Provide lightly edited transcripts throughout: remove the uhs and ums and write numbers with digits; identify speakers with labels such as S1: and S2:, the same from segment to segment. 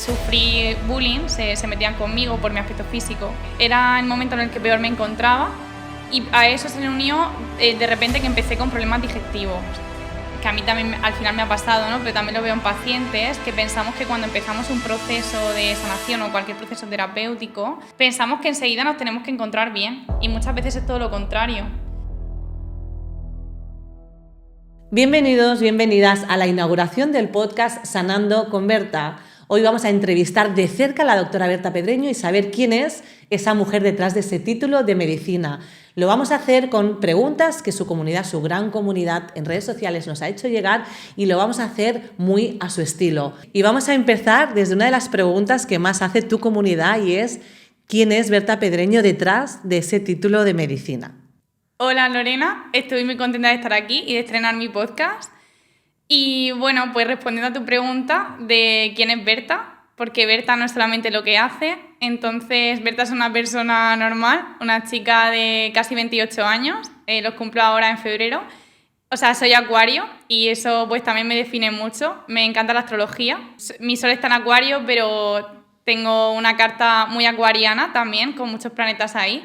S1: sufrí bullying, se metían conmigo por mi aspecto físico. Era el momento en el que peor me encontraba y a eso se le unió de repente que empecé con problemas digestivos, que a mí también al final me ha pasado, ¿no? Pero también lo veo en pacientes que pensamos que cuando empezamos un proceso de sanación o cualquier proceso terapéutico, pensamos que enseguida nos tenemos que encontrar bien y muchas veces es todo lo contrario.
S2: Bienvenidos, bienvenidas a la inauguración del podcast Sanando con Berta. Hoy vamos a entrevistar de cerca a la doctora Berta Pedreño y saber quién es esa mujer detrás de ese título de medicina. Lo vamos a hacer con preguntas que su comunidad, su gran comunidad en redes sociales nos ha hecho llegar y lo vamos a hacer muy a su estilo. Y vamos a empezar desde una de las preguntas que más hace tu comunidad y es ¿quién es Berta Pedreño detrás de ese título de medicina?
S1: Hola Lorena, estoy muy contenta de estar aquí y de estrenar mi podcast. Y bueno, pues respondiendo a tu pregunta de quién es Berta, porque Berta no es solamente lo que hace, entonces Berta es una persona normal, una chica de casi 28 años, los cumplo ahora en febrero. O sea, soy acuario y eso pues también me define mucho, me encanta la astrología. Mi sol está en acuario, pero tengo una carta muy acuariana también, con muchos planetas ahí.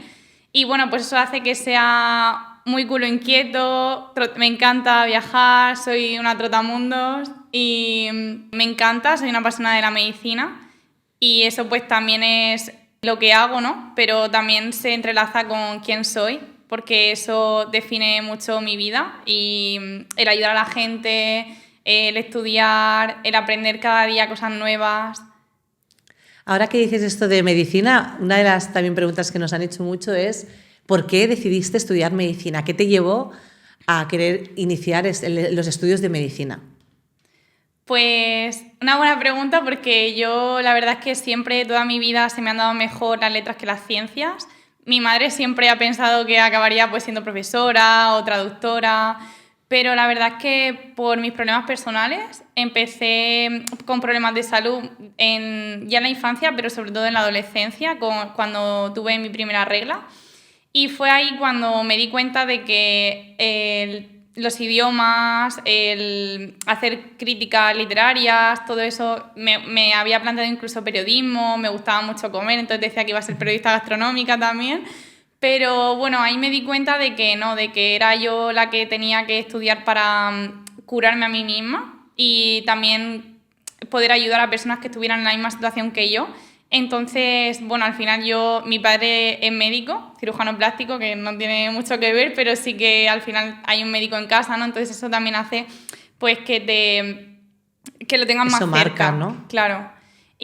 S1: Y bueno, pues eso hace que sea muy culo inquieto, me encanta viajar, soy una trotamundos y me encanta, soy una apasionada de la medicina y eso pues también es lo que hago, ¿no? Pero también se entrelaza con quién soy, porque eso define mucho mi vida y el ayudar a la gente, el estudiar, el aprender cada día cosas nuevas.
S2: Ahora que dices esto de medicina, una de las también preguntas que nos han hecho mucho es ¿por qué decidiste estudiar medicina? ¿Qué te llevó a querer iniciar los estudios de medicina?
S1: Pues una buena pregunta porque yo la verdad es que siempre, toda mi vida se me han dado mejor las letras que las ciencias. Mi madre siempre ha pensado que acabaría pues siendo profesora o traductora, pero la verdad es que por mis problemas personales empecé con problemas de salud ya en la infancia, pero sobre todo en la adolescencia, cuando tuve mi primera regla. Y fue ahí cuando me di cuenta de que los idiomas, el hacer críticas literarias, todo eso, me había planteado incluso periodismo, me gustaba mucho comer, entonces decía que iba a ser periodista gastronómica también. Pero bueno, ahí me di cuenta de que no, de que era yo la que tenía que estudiar para curarme a mí misma y también poder ayudar a personas que estuvieran en la misma situación que yo. Entonces, bueno, al final mi padre es médico, cirujano plástico, que no tiene mucho que ver, pero sí que al final hay un médico en casa, ¿no? Entonces eso también hace pues que lo tengan más cerca.
S2: Eso marca, ¿no?
S1: Claro.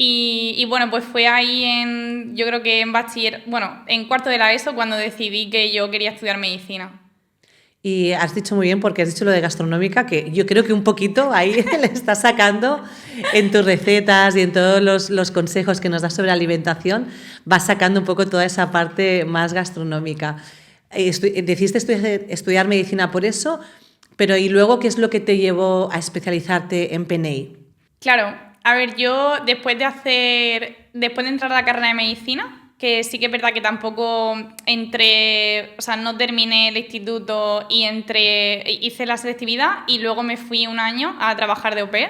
S1: Y bueno, pues fue ahí yo creo que en cuarto de la ESO cuando decidí que yo quería estudiar medicina.
S2: Y has dicho muy bien porque has dicho lo de gastronómica, que yo creo que un poquito ahí le estás sacando en tus recetas y en todos los consejos que nos das sobre alimentación, vas sacando un poco toda esa parte más gastronómica. Decidiste estudiar medicina por eso, pero ¿y luego qué es lo que te llevó a especializarte en PNI?
S1: Claro, a ver, yo después de entrar a la carrera de medicina, que sí que es verdad que tampoco no terminé el instituto y hice la selectividad y luego me fui un año a trabajar de au pair.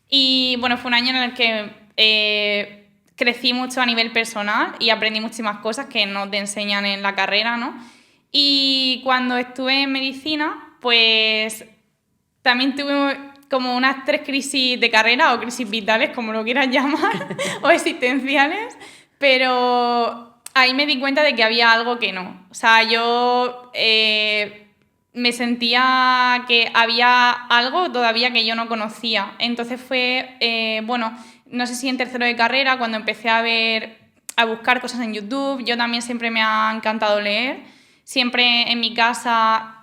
S1: Y bueno, fue un año en el que crecí mucho a nivel personal y aprendí muchísimas cosas que no te enseñan en la carrera, ¿no? Y cuando estuve en medicina, pues también tuve como unas 3 crisis de carrera o crisis vitales, como lo quieras llamar, o existenciales, pero ahí me di cuenta de que había algo que no. O sea, yo me sentía que había algo todavía que yo no conocía. Entonces fue, no sé si en tercero de carrera, cuando empecé a buscar cosas en YouTube. Yo también siempre me ha encantado leer. Siempre en mi casa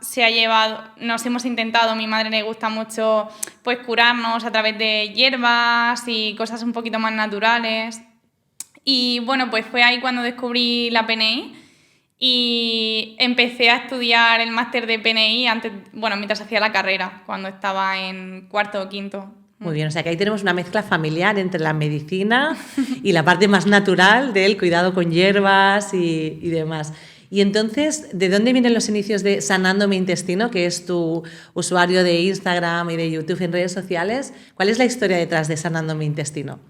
S1: nos hemos intentado, a mi madre le gusta mucho pues curarnos a través de hierbas y cosas un poquito más naturales. Y bueno, pues fue ahí cuando descubrí la PNI y empecé a estudiar el máster de PNI mientras hacía la carrera, cuando estaba en cuarto o quinto.
S2: Muy bien, o sea que ahí tenemos una mezcla familiar entre la medicina y la parte más natural del cuidado con hierbas y demás. Y entonces, ¿de dónde vienen los inicios de Sanando mi Intestino, que es tu usuario de Instagram y de YouTube en redes sociales? ¿Cuál es la historia detrás de Sanando mi Intestino?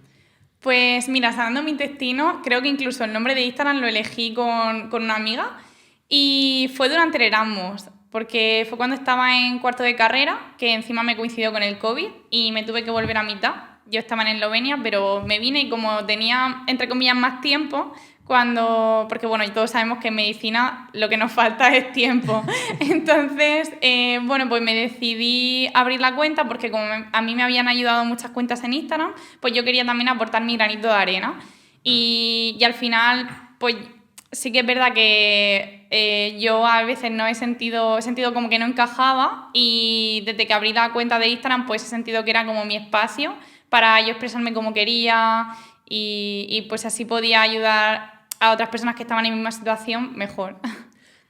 S1: Pues mira, sanando mi intestino, creo que incluso el nombre de Instagram lo elegí con una amiga y fue durante el Erasmus, porque fue cuando estaba en cuarto de carrera, que encima me coincidió con el COVID y me tuve que volver a mitad. Yo estaba en Eslovenia, pero me vine y como tenía, entre comillas, más tiempo, porque bueno, y todos sabemos que en medicina lo que nos falta es tiempo. Entonces, bueno, pues me decidí abrir la cuenta porque como a mí me habían ayudado muchas cuentas en Instagram, pues yo quería también aportar mi granito de arena. Y al final, pues sí que es verdad que yo a veces he sentido como que no encajaba y desde que abrí la cuenta de Instagram, pues he sentido que era como mi espacio para yo expresarme como quería y pues así podía ayudar a otras personas que estaban en mi misma situación mejor.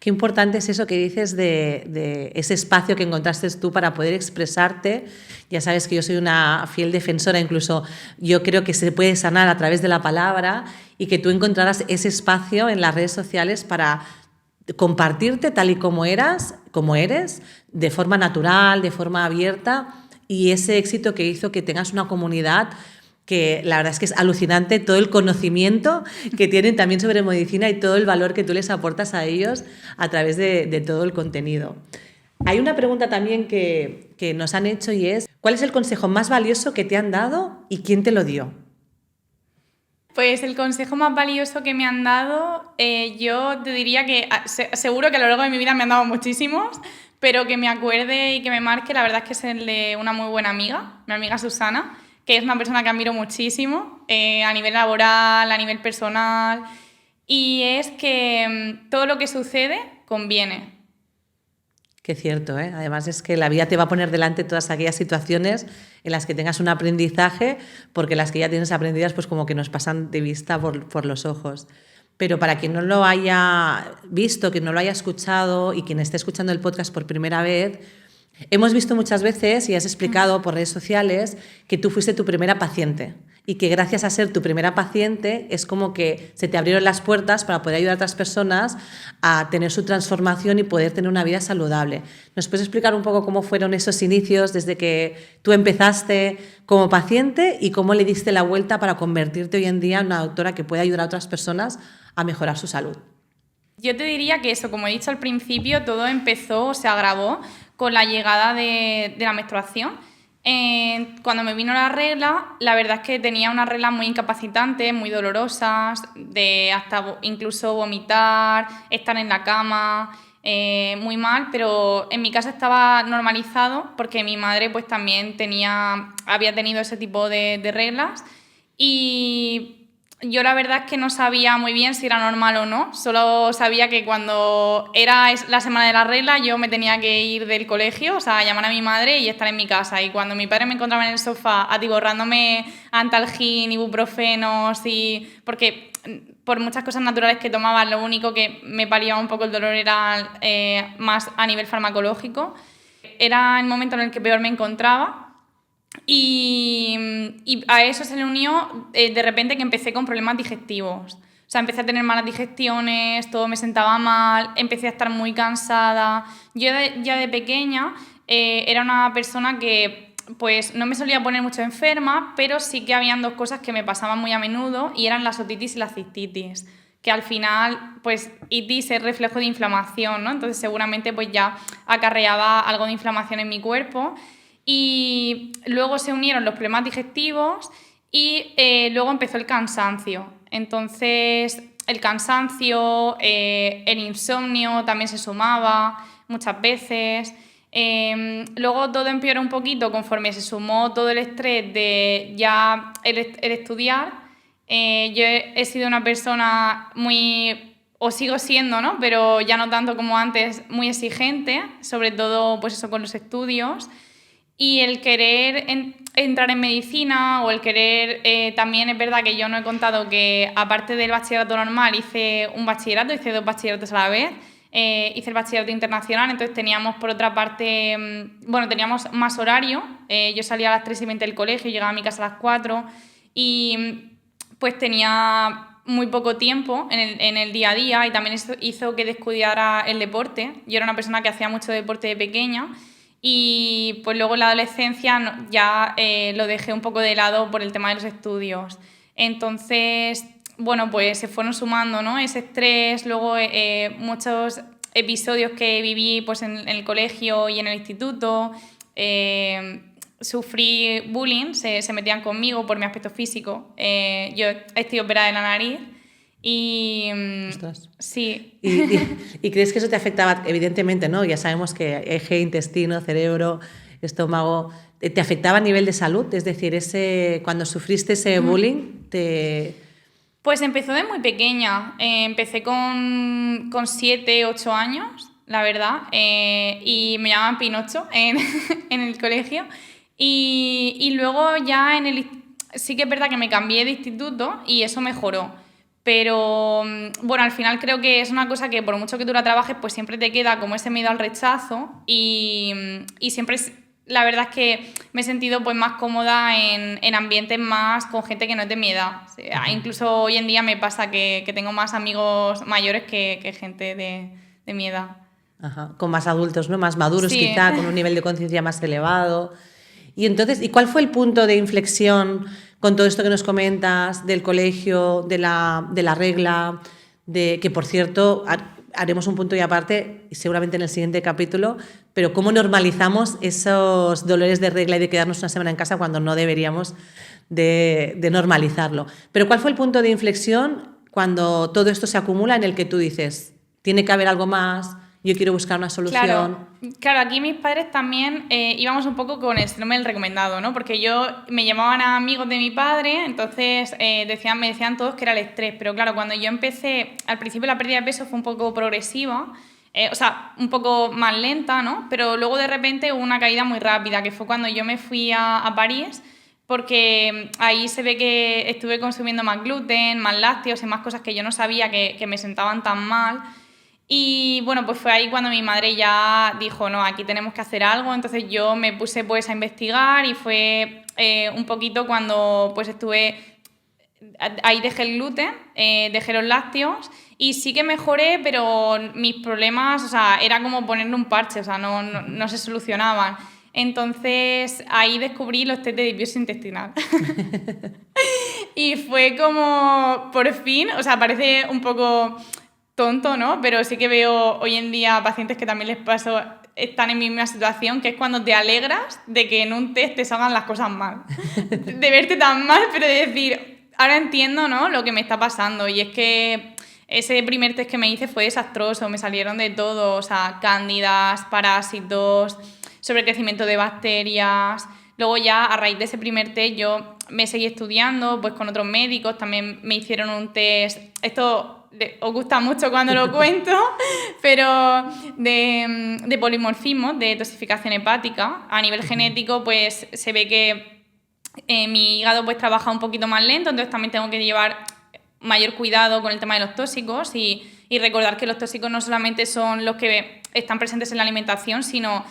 S2: Qué importante es eso que dices de ese espacio que encontraste tú para poder expresarte. Ya sabes que yo soy una fiel defensora, incluso yo creo que se puede sanar a través de la palabra y que tú encontraras ese espacio en las redes sociales para compartirte tal y como eres, de forma natural, de forma abierta, y ese éxito que hizo que tengas una comunidad que la verdad es que es alucinante todo el conocimiento que tienen también sobre medicina y todo el valor que tú les aportas a ellos a través de todo el contenido. Hay una pregunta también que nos han hecho y es, ¿cuál es el consejo más valioso que te han dado y quién te lo dio?
S1: Pues el consejo más valioso que me han dado, yo te diría que seguro que a lo largo de mi vida me han dado muchísimos, pero que me acuerde y que me marque, la verdad es que es el de una muy buena amiga, mi amiga Susana, que es una persona que admiro muchísimo a nivel laboral, a nivel personal, y es que todo lo que sucede conviene.
S2: Qué cierto, ¿eh? Además es que la vida te va a poner delante todas aquellas situaciones en las que tengas un aprendizaje, porque las que ya tienes aprendidas pues como que nos pasan de vista por los ojos. Pero para quien no lo haya visto, quien no lo haya escuchado y quien esté escuchando el podcast por primera vez, hemos visto muchas veces y has explicado por redes sociales que tú fuiste tu primera paciente y que gracias a ser tu primera paciente es como que se te abrieron las puertas para poder ayudar a otras personas a tener su transformación y poder tener una vida saludable. ¿Nos puedes explicar un poco cómo fueron esos inicios desde que tú empezaste como paciente y cómo le diste la vuelta para convertirte hoy en día en una doctora que puede ayudar a otras personas a mejorar su salud?
S1: Yo te diría que eso, como he dicho al principio, todo empezó o se agravó con la llegada de la menstruación. Cuando me vino la regla, la verdad es que tenía unas reglas muy incapacitantes, muy dolorosas, de hasta incluso vomitar, estar en la cama, muy mal, pero en mi casa estaba normalizado porque mi madre pues también había tenido ese tipo de reglas y yo la verdad es que no sabía muy bien si era normal o no, solo sabía que cuando era la semana de la regla yo me tenía que ir del colegio, o sea, llamar a mi madre y estar en mi casa. Y cuando mi padre me encontraba en el sofá atiborrándome Antalgin, ibuprofenos porque por muchas cosas naturales que tomaba, lo único que me paliaba un poco el dolor era más a nivel farmacológico. Era el momento en el que peor me encontraba. Y a eso se le unió de repente que empecé con problemas digestivos. O sea, empecé a tener malas digestiones, todo me sentaba mal, empecé a estar muy cansada. Yo ya de pequeña era una persona que pues no me solía poner mucho enferma, pero sí que habían dos cosas que me pasaban muy a menudo y eran la otitis y la cistitis, que al final, pues itis es reflejo de inflamación, ¿no? Entonces seguramente pues ya acarreaba algo de inflamación en mi cuerpo. Y luego se unieron los problemas digestivos y luego empezó el cansancio. Entonces, el cansancio, el insomnio también se sumaba muchas veces. Luego todo empeoró un poquito conforme se sumó todo el estrés de ya el estudiar. Yo he sido una persona o sigo siendo, ¿no? Pero ya no tanto como antes, muy exigente, sobre todo pues eso con los estudios. Y el querer entrar en medicina o el querer, también es verdad que yo no he contado que aparte del bachillerato normal hice un bachillerato, hice 2 bachilleratos a la vez, hice el bachillerato internacional, entonces teníamos por otra parte, teníamos más horario, yo salía a las 3:20 del colegio, llegaba a mi casa a las 4 y pues tenía muy poco tiempo en el día a día y también eso hizo que descuidara el deporte. Yo era una persona que hacía mucho deporte de pequeña. Y pues luego en la adolescencia ya lo dejé un poco de lado por el tema de los estudios. Entonces, bueno, pues se fueron sumando, ¿no? Ese estrés, luego muchos episodios que viví pues, en el colegio y en el instituto. Sufrí bullying, se metían conmigo por mi aspecto físico. Yo estoy operada de la nariz y...
S2: Ostras.
S1: Sí.
S2: ¿Y crees que eso te afectaba? Evidentemente, ¿no? Ya sabemos que eje, intestino, cerebro, estómago... ¿Te afectaba a nivel de salud? Es decir, cuando sufriste ese bullying,
S1: Pues empezó de muy pequeña. Empecé con 7, 8 años, la verdad. Y me llamaban Pinocho en el colegio. Y luego ya sí que es verdad que me cambié de instituto y eso mejoró. Pero bueno, al final creo que es una cosa que por mucho que tú la trabajes, pues siempre te queda como ese miedo al rechazo y siempre la verdad es que me he sentido pues más cómoda en ambientes más con gente que no es de mi edad. O sea, incluso hoy en día me pasa que tengo más amigos mayores que gente de mi edad.
S2: Ajá, con más adultos, ¿no? Más maduros,
S1: Sí.
S2: quizá, con un nivel de conciencia más elevado. Y entonces, ¿y cuál fue el punto de inflexión con todo esto que nos comentas del colegio, de la regla, que por cierto haremos un punto y aparte, seguramente en el siguiente capítulo, pero cómo normalizamos esos dolores de regla y de quedarnos una semana en casa cuando no deberíamos de normalizarlo? Pero ¿cuál fue el punto de inflexión cuando todo esto se acumula en el que tú dices, tiene que haber algo más, yo quiero buscar una solución?
S1: Claro, aquí mis padres también íbamos un poco con el síndrome del recomendado, ¿no? Porque me llamaban a amigos de mi padre, entonces me decían todos que era el estrés, pero claro, cuando yo empecé, al principio la pérdida de peso fue un poco progresiva, o sea, un poco más lenta, ¿no? Pero luego de repente hubo una caída muy rápida, que fue cuando yo me fui a París, porque ahí se ve que estuve consumiendo más gluten, más lácteos y más cosas que yo no sabía que me sentaban tan mal. Y bueno, pues fue ahí cuando mi madre ya dijo, no, aquí tenemos que hacer algo. Entonces yo me puse pues a investigar y fue un poquito cuando pues ahí dejé el gluten, dejé los lácteos y sí que mejoré, pero mis problemas, o sea, era como ponerle un parche, o sea, no se solucionaban. Entonces ahí descubrí los test de disbiosis intestinal. Y fue como, por fin, o sea, parece un poco tonto, ¿no? Pero sí que veo hoy en día pacientes que también les pasó, están en mi misma situación, que es cuando te alegras de que en un test te salgan las cosas mal. De verte tan mal, pero de decir, ahora entiendo, ¿no?, lo que me está pasando. Y es que ese primer test que me hice fue desastroso, me salieron de todo, o sea, cándidas, parásitos, sobrecrecimiento de bacterias. Luego ya, a raíz de ese primer test, yo me seguí estudiando, pues con otros médicos, también me hicieron un test, esto os gusta mucho cuando lo cuento, pero de polimorfismo, de toxificación hepática. A nivel genético, pues se ve que mi hígado pues trabaja un poquito más lento, entonces también tengo que llevar mayor cuidado con el tema de los tóxicos y recordar que los tóxicos no solamente son los que están presentes en la alimentación, sino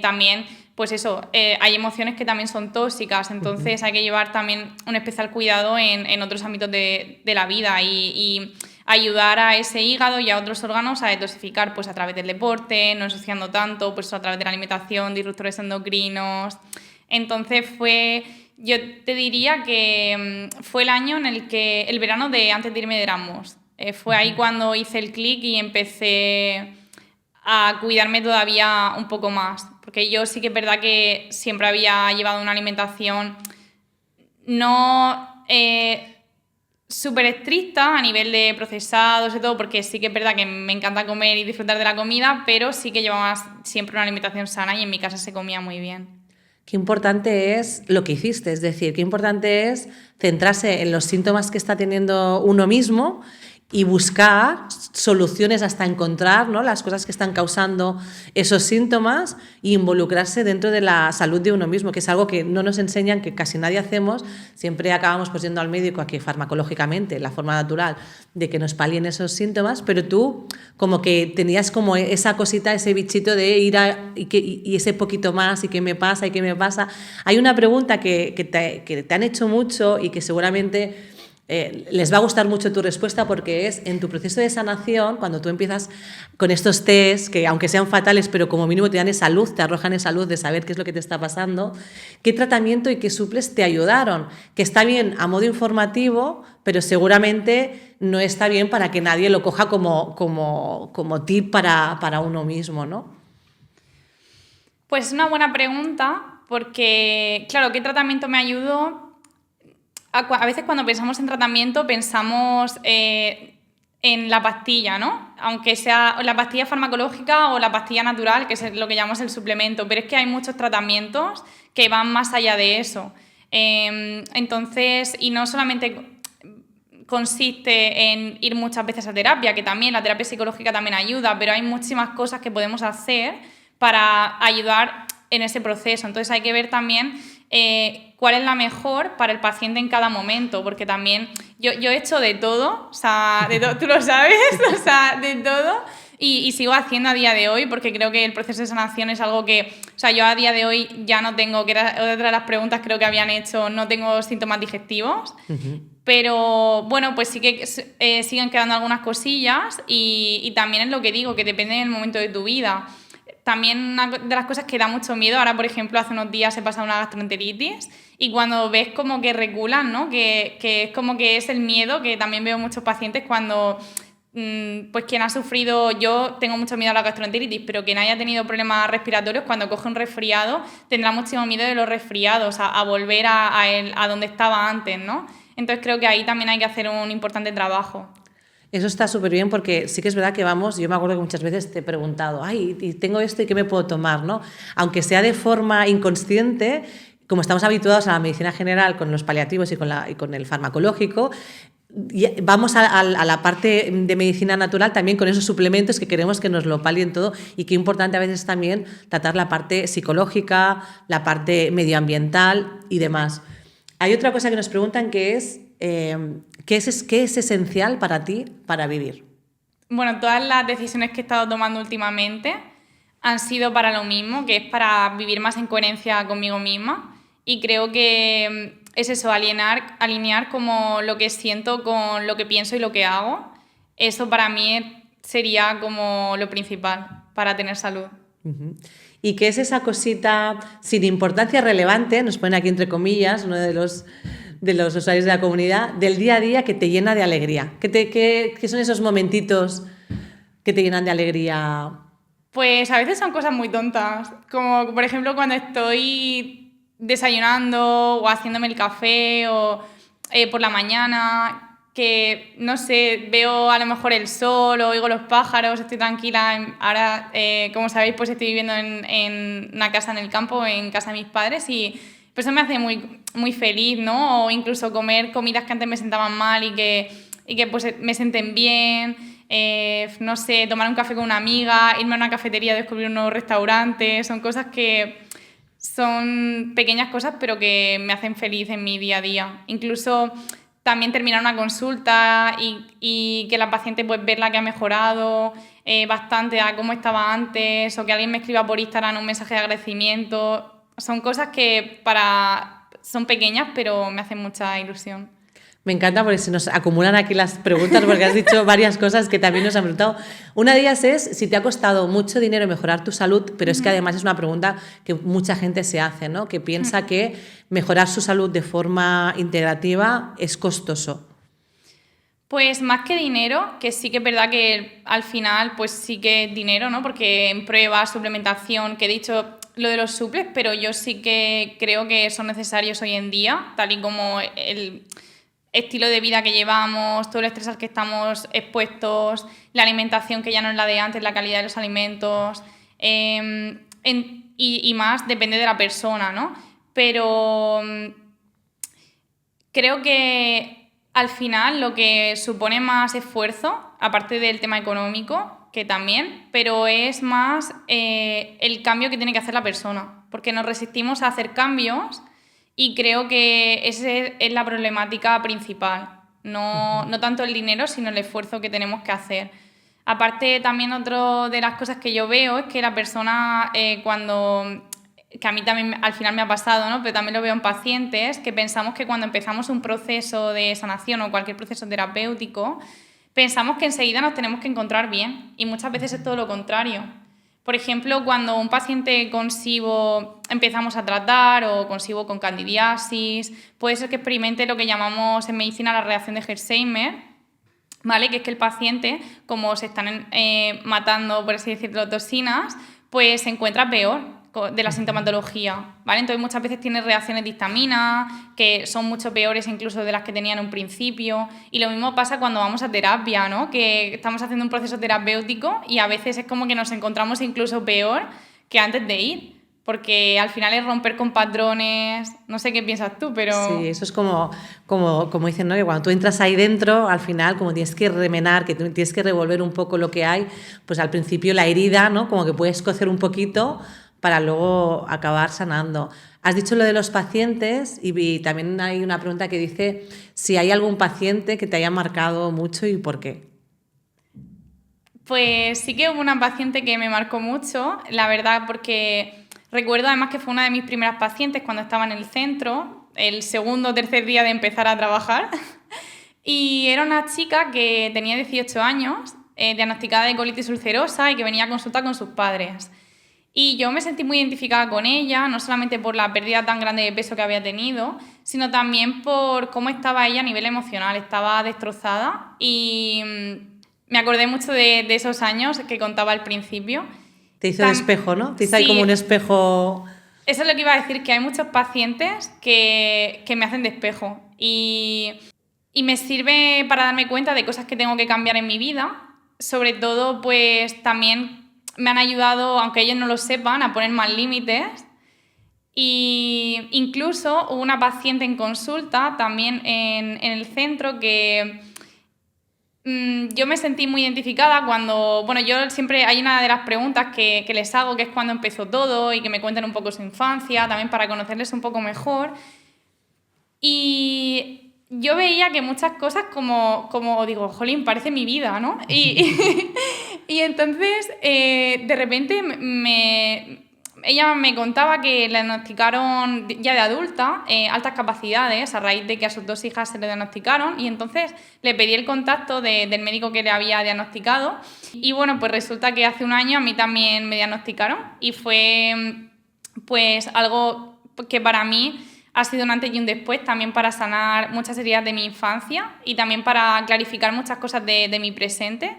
S1: también, pues eso, hay emociones que también son tóxicas, entonces hay que llevar también un especial cuidado en otros ámbitos de la vida y ayudar a ese hígado y a otros órganos a detoxificar pues a través del deporte, no ensuciando tanto, pues a través de la alimentación, disruptores endocrinos. Entonces yo te diría que fue el año en el que, el verano de antes de irme de Erasmus, fue ahí cuando hice el clic y empecé a cuidarme todavía un poco más, porque yo sí que es verdad que siempre había llevado una alimentación no súper estricta a nivel de procesados y todo, porque sí que es verdad que me encanta comer y disfrutar de la comida, pero sí que llevaba siempre una alimentación sana y en mi casa se comía muy bien.
S2: Qué importante es lo que hiciste, es decir, qué importante es centrarse en los síntomas que está teniendo uno mismo y buscar soluciones hasta encontrar, ¿no?, las cosas que están causando esos síntomas e involucrarse dentro de la salud de uno mismo, que es algo que no nos enseñan, que casi nadie hacemos. Siempre acabamos pues yendo al médico a que farmacológicamente, la forma natural de que nos palien esos síntomas, pero tú como que tenías como esa cosita, ese bichito de ir y ese poquito más, y qué me pasa, y qué me pasa. Hay una pregunta que te han hecho mucho y que seguramente les va a gustar mucho tu respuesta porque es en tu proceso de sanación, cuando tú empiezas con estos test, que aunque sean fatales, pero como mínimo te dan esa luz, te arrojan esa luz de saber qué es lo que te está pasando, qué tratamiento y qué suples te ayudaron, que está bien a modo informativo, pero seguramente no está bien para que nadie lo coja como tip para uno mismo, ¿no?
S1: Pues es una buena pregunta porque, claro, ¿qué tratamiento me ayudó? A veces cuando pensamos en tratamiento pensamos en la pastilla, ¿no? Aunque sea la pastilla farmacológica o la pastilla natural, que es lo que llamamos el suplemento, pero es que hay muchos tratamientos que van más allá de eso. Entonces, y no solamente consiste en ir muchas veces a terapia, que también la terapia psicológica también ayuda, pero hay muchísimas cosas que podemos hacer para ayudar en ese proceso. Entonces hay que ver también cuál es la mejor para el paciente en cada momento, porque también yo he hecho de todo, o sea, tú lo sabes, o sea, de todo, y sigo haciendo a día de hoy, porque creo que el proceso de sanación es algo que, o sea, yo a día de hoy ya no tengo, que era otra de las preguntas creo que habían hecho, no tengo síntomas digestivos, pero bueno, pues sí que siguen quedando algunas cosillas y también es lo que digo, que depende del momento de tu vida. También una de las cosas que da mucho miedo, ahora por ejemplo hace unos días he pasado una gastroenteritis y cuando ves como que reculan, ¿no? Que es como que es el miedo, que también veo muchos pacientes cuando, pues quien ha sufrido, yo tengo mucho miedo a la gastroenteritis, pero quien haya tenido problemas respiratorios, cuando coge un resfriado, tendrá muchísimo miedo de los resfriados, a volver a donde estaba antes, ¿no? Entonces creo que ahí también hay que hacer un importante trabajo.
S2: Eso está súper bien porque sí que es verdad que vamos, yo me acuerdo que muchas veces te he preguntado, ay, y tengo esto y qué me puedo tomar, ¿no? Aunque sea de forma inconsciente, como estamos habituados a la medicina general con los paliativos y con el farmacológico, vamos a la parte de medicina natural también con esos suplementos que queremos que nos lo palien todo y qué importante a veces también tratar la parte psicológica, la parte medioambiental y demás. Hay otra cosa que nos preguntan que es ¿qué es esencial para ti para vivir?
S1: Bueno, todas las decisiones que he estado tomando últimamente han sido para lo mismo, que es para vivir más en coherencia conmigo misma. Y creo que es eso, alinear como lo que siento con lo que pienso y lo que hago. Eso para mí sería como lo principal para tener salud.
S2: Uh-huh. ¿Y qué es esa cosita sin importancia relevante, nos ponen aquí entre comillas, uno de los usuarios de la comunidad, del día a día que te llena de alegría? ¿Qué son esos momentitos que te llenan de alegría?
S1: Pues a veces son cosas muy tontas, como por ejemplo cuando estoy desayunando o haciéndome el café o por la mañana, que no sé, veo a lo mejor el sol o oigo los pájaros, estoy tranquila. Ahora, como sabéis, pues estoy viviendo en una casa en el campo, en casa de mis padres, y pues eso me hace muy, muy feliz, ¿no? O incluso comer comidas que antes me sentaban mal y que pues me sienten bien. No sé, tomar un café con una amiga, irme a una cafetería, descubrir un nuevo restaurante, son cosas que son pequeñas cosas pero que me hacen feliz en mi día a día. Incluso también terminar una consulta y que la paciente pues verla que ha mejorado bastante a cómo estaba antes, o que alguien me escriba por Instagram un mensaje de agradecimiento, son cosas que son pequeñas pero me hacen mucha ilusión.
S2: Me encanta porque se nos acumulan aquí las preguntas porque has dicho varias cosas que también nos han preguntado. Una de ellas es si te ha costado mucho dinero mejorar tu salud, pero es que además es una pregunta que mucha gente se hace, ¿no? Que piensa que mejorar su salud de forma integrativa es costoso.
S1: Pues más que dinero, que sí que es verdad que al final pues sí que es dinero, ¿no? Porque en pruebas, suplementación, que he dicho lo de los suples, pero yo sí que creo que son necesarios hoy en día, tal y como el estilo de vida que llevamos, todo el estrés al que estamos expuestos, la alimentación que ya no es la de antes, la calidad de los alimentos, y más depende de la persona, ¿no? Pero creo que al final lo que supone más esfuerzo, aparte del tema económico, que también, pero es más el cambio que tiene que hacer la persona, porque nos resistimos a hacer cambios. Y creo que esa es la problemática principal, no tanto el dinero, sino el esfuerzo que tenemos que hacer. Aparte, también otra de las cosas que yo veo es que la persona cuando que a mí también al final me ha pasado, ¿no? Pero también lo veo en pacientes, que pensamos que cuando empezamos un proceso de sanación o cualquier proceso terapéutico, pensamos que enseguida nos tenemos que encontrar bien y muchas veces es todo lo contrario. Por ejemplo, cuando un paciente con SIBO empezamos a tratar o con SIBO con candidiasis, puede ser que experimente lo que llamamos en medicina la reacción de Herxheimer, ¿vale? Que es que el paciente, como se están matando, por así decirlo, toxinas, pues se encuentra peor de la sintomatología, ¿vale? Entonces muchas veces tiene reacciones de histamina que son mucho peores incluso de las que tenía en un principio, y lo mismo pasa cuando vamos a terapia, ¿no? Que estamos haciendo un proceso terapéutico y a veces es como que nos encontramos incluso peor que antes de ir, porque al final es romper con patrones, no sé qué piensas tú, pero...
S2: Sí, eso es como dicen, ¿no? Que cuando tú entras ahí dentro, al final, como tienes que remenar, que tienes que revolver un poco lo que hay, pues al principio la herida, ¿no? Como que puedes cocer un poquito para luego acabar sanando. Has dicho lo de los pacientes y también hay una pregunta que dice si hay algún paciente que te haya marcado mucho y por qué.
S1: Pues sí que hubo una paciente que me marcó mucho, la verdad, porque recuerdo además que fue una de mis primeras pacientes cuando estaba en el centro, el segundo o tercer día de empezar a trabajar, y era una chica que tenía 18 años, diagnosticada de colitis ulcerosa y que venía a consulta con sus padres. Y yo me sentí muy identificada con ella, no solamente por la pérdida tan grande de peso que había tenido, sino también por cómo estaba ella a nivel emocional, estaba destrozada y me acordé mucho de esos años que contaba al principio.
S2: Te hizo de espejo, ¿no? Te hizo ahí
S1: Sí,
S2: como un espejo.
S1: eso es lo que iba a decir, que hay muchos pacientes que me hacen de espejo y me sirve para darme cuenta de cosas que tengo que cambiar en mi vida. Sobre todo, pues también me han ayudado, aunque ellos no lo sepan, a poner más límites. Y incluso hubo una paciente en consulta, también en el centro, que yo me sentí muy identificada cuando, bueno, yo siempre hay una de las preguntas que les hago, que es cuándo empezó todo y que me cuenten un poco su infancia, también para conocerles un poco mejor. Y yo veía que muchas cosas como digo, jolín, parece mi vida, ¿no? Y entonces, de repente, ella me contaba que le diagnosticaron ya de adulta altas capacidades a raíz de que a sus 2 hijas se le diagnosticaron, y entonces le pedí el contacto del médico que le había diagnosticado y bueno, pues resulta que hace un año a mí también me diagnosticaron y fue pues algo que para mí ha sido un antes y un después, también para sanar muchas heridas de mi infancia y también para clarificar muchas cosas de mi presente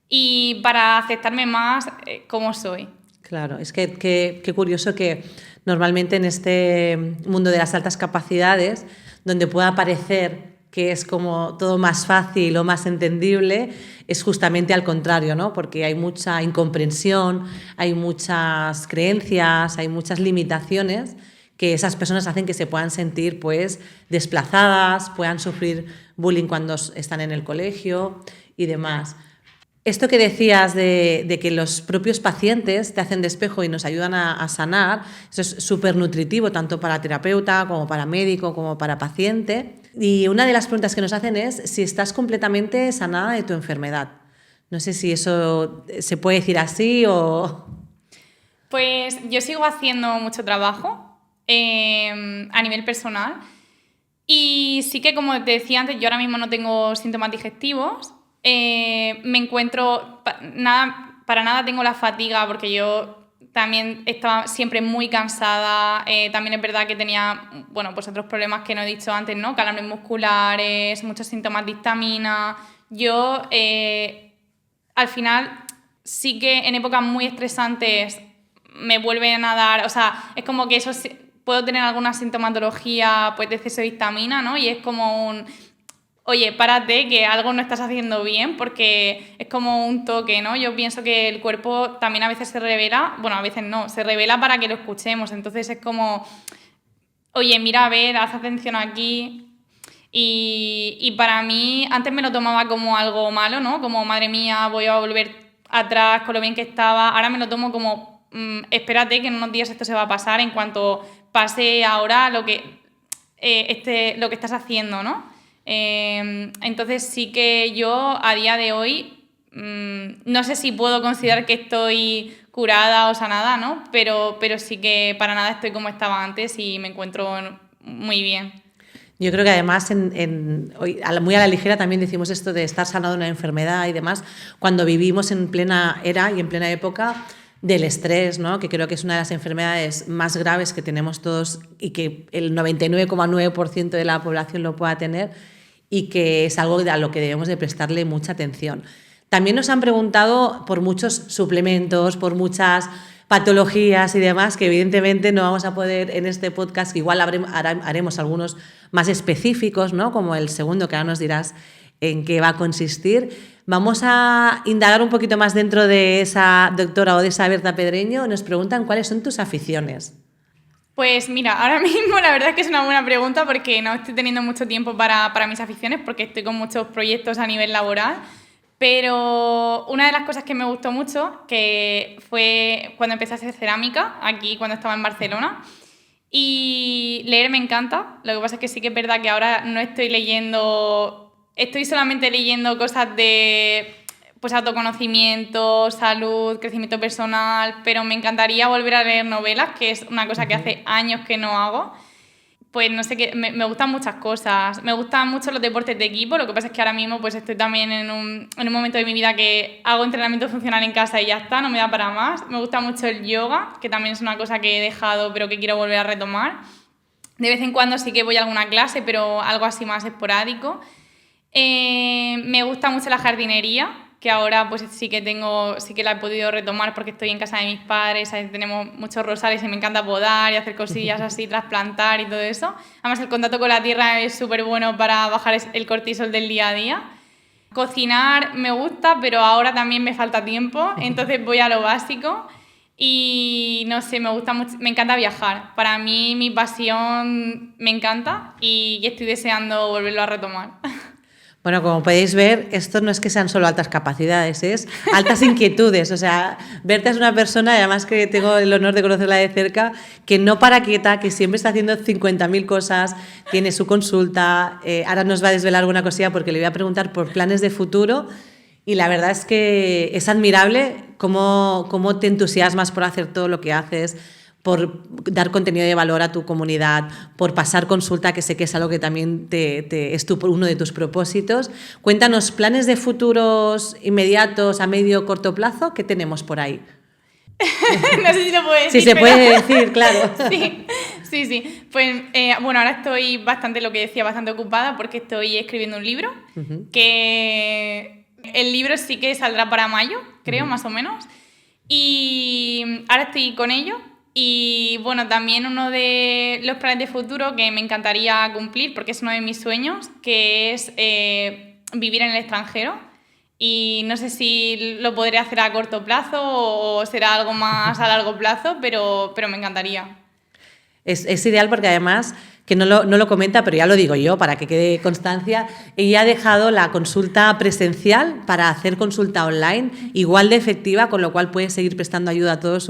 S1: y para aceptarme más como soy.
S2: Claro, es que qué curioso que normalmente en este mundo de las altas capacidades, donde pueda parecer que es como todo más fácil o más entendible, es justamente al contrario, ¿no? Porque hay mucha incomprensión, hay muchas creencias, hay muchas limitaciones que esas personas hacen que se puedan sentir pues desplazadas, puedan sufrir bullying cuando están en el colegio y demás. Esto que decías de que los propios pacientes te hacen de espejo y nos ayudan a sanar, eso es súper nutritivo tanto para terapeuta como para médico como para paciente. Y una de las preguntas que nos hacen es si estás completamente sanada de tu enfermedad. No sé si eso se puede decir así o...
S1: Pues yo sigo haciendo mucho trabajo a nivel personal y sí que, como te decía antes, yo ahora mismo no tengo síntomas digestivos. Me encuentro, para nada tengo la fatiga porque yo también estaba siempre muy cansada. También es verdad que tenía, bueno, pues otros problemas que no he dicho antes, ¿no? Calambres musculares, muchos síntomas de histamina. Yo, al final, sí que en épocas muy estresantes me vuelven a dar, o sea, es como que eso puedo tener alguna sintomatología pues de exceso de histamina, ¿no? Y es como un... Oye, párate, que algo no estás haciendo bien, porque es como un toque, ¿no? Yo pienso que el cuerpo también a veces se revela, bueno, a veces no, se revela para que lo escuchemos. Entonces es como, oye, mira, a ver, haz atención aquí. Y para mí, antes me lo tomaba como algo malo, ¿no? Como, madre mía, voy a volver atrás con lo bien que estaba. Ahora me lo tomo como, espérate, que en unos días esto se va a pasar en cuanto pase ahora lo que estás haciendo, ¿no? Entonces sí que yo a día de hoy no sé si puedo considerar que estoy curada o sanada, ¿no? Pero sí que para nada estoy como estaba antes y me encuentro muy bien.
S2: Yo creo que además hoy, muy a la ligera también decimos esto de estar sanado de una enfermedad y demás, cuando vivimos en plena era y en plena época del estrés, ¿no? Que creo que es una de las enfermedades más graves que tenemos todos y que el 99,9% de la población lo pueda tener y que es algo a lo que debemos de prestarle mucha atención. También nos han preguntado por muchos suplementos, por muchas patologías y demás, que evidentemente no vamos a poder en este podcast, que igual haremos algunos más específicos, ¿no? Como el segundo, que ahora nos dirás en qué va a consistir. Vamos a indagar un poquito más dentro de esa doctora o de esa Berta Pedreño. Nos preguntan cuáles son tus aficiones.
S1: Pues mira, ahora mismo la verdad es que es una buena pregunta porque no estoy teniendo mucho tiempo para mis aficiones porque estoy con muchos proyectos a nivel laboral. Pero una de las cosas que me gustó mucho, que fue cuando empecé a hacer cerámica, aquí cuando estaba en Barcelona, y leer me encanta. Lo que pasa es que sí que es verdad que ahora no estoy leyendo, estoy solamente leyendo cosas de pues autoconocimiento, salud, crecimiento personal, pero me encantaría volver a leer novelas, que es una cosa que hace años que no hago. Pues no sé qué, me gustan muchas cosas. Me gustan mucho los deportes de equipo, lo que pasa es que ahora mismo pues estoy también en un momento de mi vida que hago entrenamiento funcional en casa y ya está, no me da para más. Me gusta mucho el yoga, que también es una cosa que he dejado pero que quiero volver a retomar. De vez en cuando sí que voy a alguna clase, pero algo así más esporádico. Me gusta mucho la jardinería, que ahora pues sí que la he podido retomar porque estoy en casa de mis padres, ahí tenemos muchos rosales y me encanta podar y hacer cosillas así, trasplantar y todo eso. Además el contacto con la tierra es súper bueno para bajar el cortisol del día a día. Cocinar me gusta, pero ahora también me falta tiempo, entonces voy a lo básico. Y no sé, me gusta mucho, me encanta viajar. Para mí mi pasión me encanta y estoy deseando volverlo a retomar.
S2: Bueno, como podéis ver, esto no es que sean solo altas capacidades, es altas inquietudes. O sea, Berta es una persona, además que tengo el honor de conocerla de cerca, que no para quieta, que siempre está haciendo 50.000 cosas, tiene su consulta, ahora nos va a desvelar alguna cosilla porque le voy a preguntar por planes de futuro y la verdad es que es admirable cómo te entusiasmas por hacer todo lo que haces, por dar contenido de valor a tu comunidad, por pasar consulta, que sé que es algo que también es uno de tus propósitos. Cuéntanos, planes de futuros inmediatos a medio o corto plazo, ¿qué tenemos por ahí?
S1: No sé si lo puedo decir.
S2: Sí, se puede decir, claro.
S1: Sí. Pues bueno, ahora estoy bastante ocupada porque estoy escribiendo un libro, que el libro sí que saldrá para mayo, creo, más o menos. Y ahora estoy con ello. Y bueno, también uno de los planes de futuro que me encantaría cumplir, porque es uno de mis sueños, que es vivir en el extranjero. Y no sé si lo podré hacer a corto plazo o será algo más a largo plazo, pero me encantaría.
S2: Es ideal porque además, que no lo comenta, pero ya lo digo yo para que quede constancia, ella ha dejado la consulta presencial para hacer consulta online, igual de efectiva, con lo cual puede seguir prestando ayuda a todos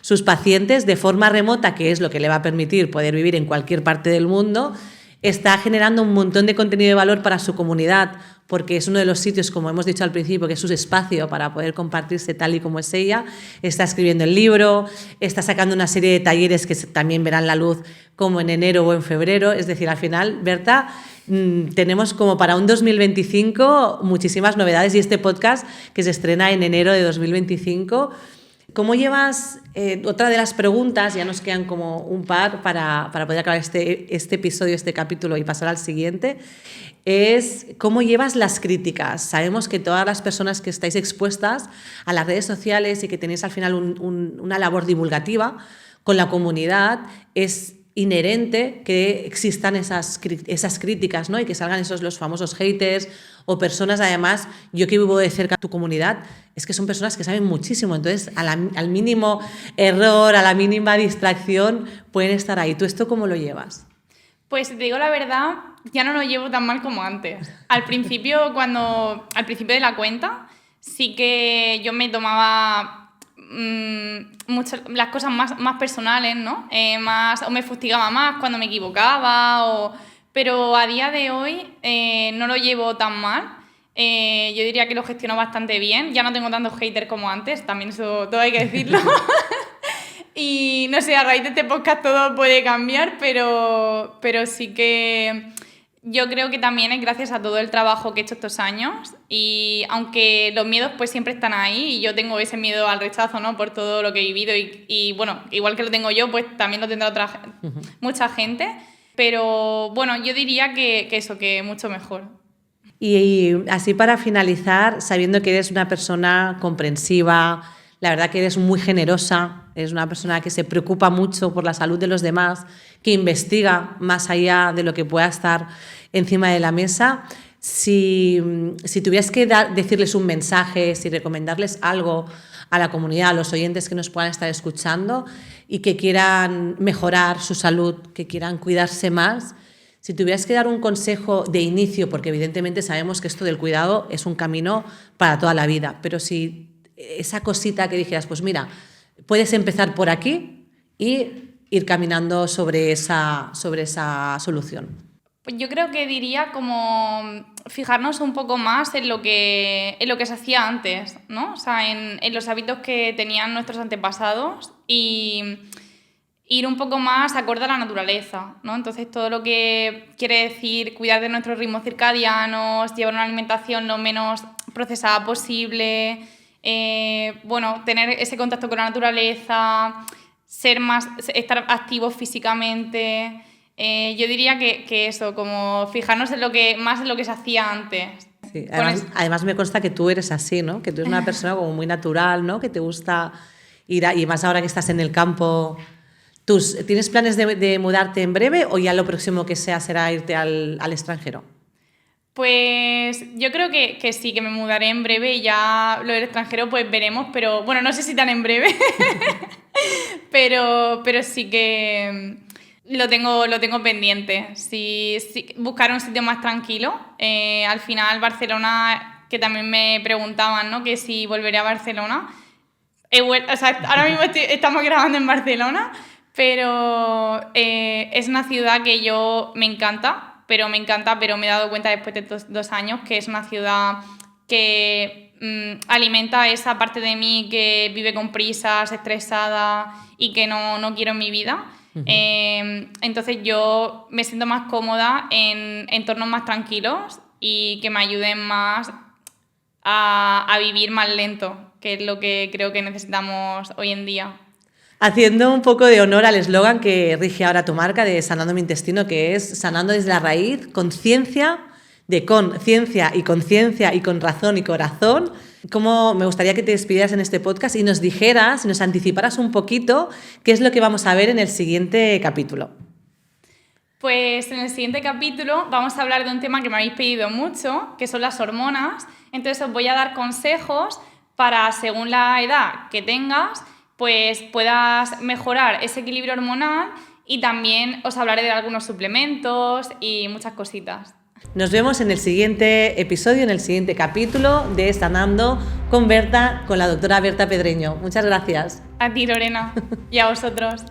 S2: sus pacientes de forma remota, que es lo que le va a permitir poder vivir en cualquier parte del mundo. Está generando un montón de contenido de valor para su comunidad, porque es uno de los sitios, como hemos dicho al principio, que es su espacio para poder compartirse tal y como es ella. Está escribiendo el libro, está sacando una serie de talleres que también verán la luz como en enero o en febrero. Es decir, al final, Berta, tenemos como para un 2025 muchísimas novedades y este podcast que se estrena en enero de 2025. ¿Cómo llevas, otra de las preguntas, ya nos quedan como un par para poder acabar este episodio, este capítulo y pasar al siguiente, es cómo llevas las críticas? Sabemos que todas las personas que estáis expuestas a las redes sociales y que tenéis al final una labor divulgativa con la comunidad, es inherente que existan esas críticas, ¿no? Y que salgan los famosos haters o personas, además, yo que vivo de cerca tu comunidad, es que son personas que saben muchísimo, entonces al mínimo error, a la mínima distracción pueden estar ahí. ¿Tú esto cómo lo llevas?
S1: Pues te digo la verdad, ya no lo llevo tan mal como antes. Al principio de la cuenta, sí que yo me tomaba las cosas más personales, ¿no? O me fustigaba más cuando me equivocaba, pero a día de hoy no lo llevo tan mal. Yo diría que lo gestiono bastante bien. Ya no tengo tantos haters como antes, también eso todo hay que decirlo. Y no sé, a raíz de este podcast todo puede cambiar, pero sí que yo creo que también es gracias a todo el trabajo que he hecho estos años. Y aunque los miedos pues siempre están ahí, y yo tengo ese miedo al rechazo, ¿no? Por todo lo que he vivido y bueno, igual que lo tengo yo, pues también lo tendrá mucha gente. Pero bueno, yo diría que eso, que mucho mejor.
S2: Y así para finalizar, sabiendo que eres una persona comprensiva, la verdad que eres muy generosa, eres una persona que se preocupa mucho por la salud de los demás, que investiga más allá de lo que pueda estar encima de la mesa. Si tuvieras que decirles un mensaje, si recomendarles algo a la comunidad, a los oyentes que nos puedan estar escuchando y que quieran mejorar su salud, que quieran cuidarse más, si tuvieras que dar un consejo de inicio, porque evidentemente sabemos que esto del cuidado es un camino para toda la vida, pero si esa cosita que dijeras, pues mira, puedes empezar por aquí y ir caminando sobre esa solución.
S1: Pues yo creo que diría como fijarnos un poco más en lo que se hacía antes, ¿no? O sea, en los hábitos que tenían nuestros antepasados y ir un poco más acorde a la naturaleza, ¿no? Entonces, todo lo que quiere decir cuidar de nuestros ritmos circadianos, llevar una alimentación lo menos procesada posible, bueno, tener ese contacto con la naturaleza, estar activos físicamente. Yo diría que eso, como fijarnos más en lo que se hacía antes.
S2: Sí, además me consta que tú eres así, ¿no? Que tú eres una persona como muy natural, ¿no? Que te gusta y más ahora que estás en el campo. ¿Tienes planes de mudarte en breve o ya lo próximo que sea será irte al extranjero?
S1: Pues yo creo que sí, que me mudaré en breve y ya lo del extranjero pues veremos, pero bueno, no sé si tan en breve, pero sí que lo tengo pendiente. Si buscar un sitio más tranquilo. Al final Barcelona, que también me preguntaban, ¿no? Que si volveré a Barcelona. O sea, ahora mismo estamos grabando en Barcelona, pero es una ciudad que me encanta, pero me he dado cuenta después de 2 años que es una ciudad que alimenta esa parte de mí que vive con prisas, estresada y que no quiero en mi vida. Uh-huh. Entonces yo me siento más cómoda en entornos más tranquilos y que me ayuden más a vivir más lento, que es lo que creo que necesitamos hoy en día.
S2: Haciendo un poco de honor al eslogan que rige ahora tu marca de Sanando mi intestino, que es sanando desde la raíz, conciencia y conciencia y con razón y corazón. Como me gustaría que te despidieras en este podcast y nos dijeras, nos anticiparas un poquito qué es lo que vamos a ver en el siguiente capítulo.
S1: Pues en el siguiente capítulo vamos a hablar de un tema que me habéis pedido mucho, que son las hormonas. Entonces os voy a dar consejos para, según la edad que tengas, pues puedas mejorar ese equilibrio hormonal, y también os hablaré de algunos suplementos y muchas cositas.
S2: Nos vemos en el siguiente episodio, en el siguiente capítulo de Sanando con Berta, con la doctora Berta Pedreño. Muchas gracias.
S1: A ti, Lorena, y a vosotros.